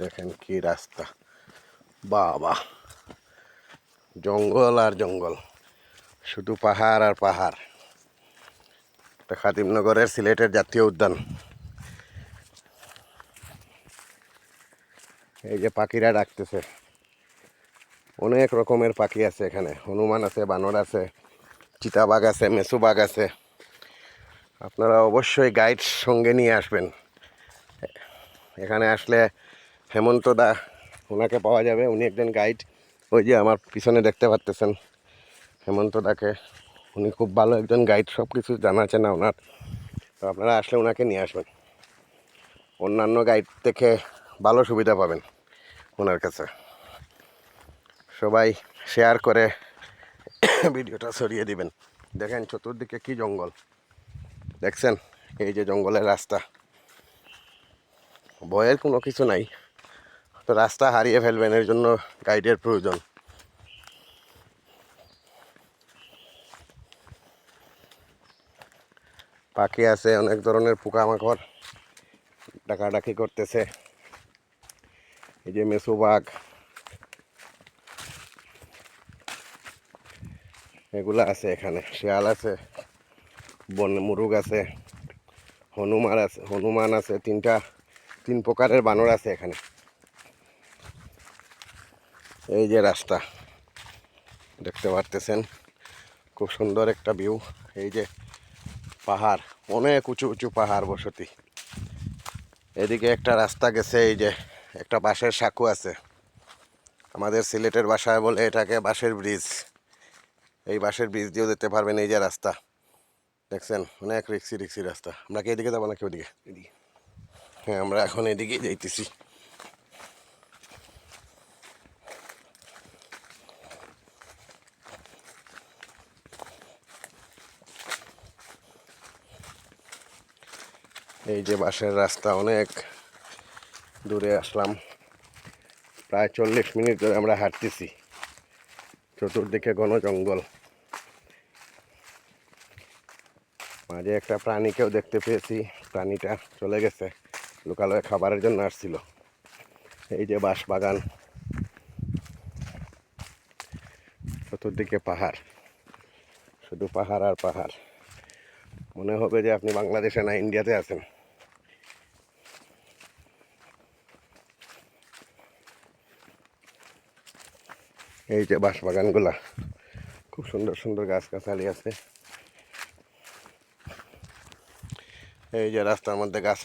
দেখেন কি রাস্তা, বাবা, জঙ্গল আর জঙ্গল, শুধু পাহাড় আর পাহাড়। এটা খাদিমনগরের সিলেটের জাতীয় উদ্যান। এই যে পাখিরা ডাকতেছে, অনেক রকমের পাখি আছে এখানে। হনুমান আছে, বানর আছে, চিতাবাঘ আছে, মেসুবাঘ আছে। আপনারা অবশ্যই গাইড সঙ্গে নিয়ে আসবেন। এখানে আসলে হেমন্ত দা, ওনাকে পাওয়া যাবে। উনি একজন গাইড। ওই যে আমার পিছনে দেখতে পাচ্তেছেন হেমন্ত দাকে, উনি খুব ভালো একজন গাইড, সব কিছু জানা আছে না ওনার। তো আপনারা আসলে ওনাকে নিয়ে আসবেন, অন্যান্য গাইড থেকে ভালো সুবিধা পাবেন ওনার কাছে। সবাই শেয়ার করে ভিডিওটা ছড়িয়ে দিবেন। দেখেন চতুর্দিকে কি জঙ্গল, দেখছেন? এই যে জঙ্গলের রাস্তা, ভয়ের কোনো কিছু নাই। তো রাস্তা হারিয়ে ফেলবেন, এর জন্য গাইডের প্রয়োজন। পাখি আছে, অনেক ধরনের পোকামাকড় ডাকাডাকি করতেছে। এই যে মেসুবাঘ, এগুলো আছে এখানে। শিয়াল আছে, বন মুরুগ আছে, হনুমান আছে, তিন প্রকারের বানর আছে এখানে। এই যে রাস্তা দেখতে পারতেছেন, খুব সুন্দর একটা ভিউ। এই যে পাহাড়, অনেক উঁচু উঁচু পাহাড় বসতি। এদিকে একটা রাস্তা গেছে, এই যে একটা বাঁশের সাঁকো আছে। আমাদের সিলেটের ভাষায় বলে এটাকে বাঁশের ব্রিজ। এই বাঁশের ব্রিজ দিয়েও যেতে পারবেন। এই যে রাস্তা দেখছেন, অনেক রিক্সি রাস্তা। আমরা কি এদিকে যাবো নাকি ওদিকে? হ্যাঁ, আমরা এখন এদিকেই যাইতেছি। এই যে বাঁশের রাস্তা, অনেক দূরে আসলাম। প্রায় 40 মিনিট ধরে আমরা হাঁটতেছি। চতুর্দিকে ঘন জঙ্গল, মাঝে একটা প্রাণীকেও দেখতে পেয়েছি। প্রাণীটা চলে গেছে, লোকালয়ে খাবারের জন্য আসছিল। এই যে বাঁশ বাগান, চতুর্দিকে পাহাড়, শুধু পাহাড় আর পাহাড়। মনে হবে যে আপনি বাংলাদেশে না ইন্ডিয়াতে আছেন। এই যে বাঁশ বাগানগুলা, খুব সুন্দর সুন্দর গাছগাছালি আছে। এই যে রাস্তার মধ্যে গাছ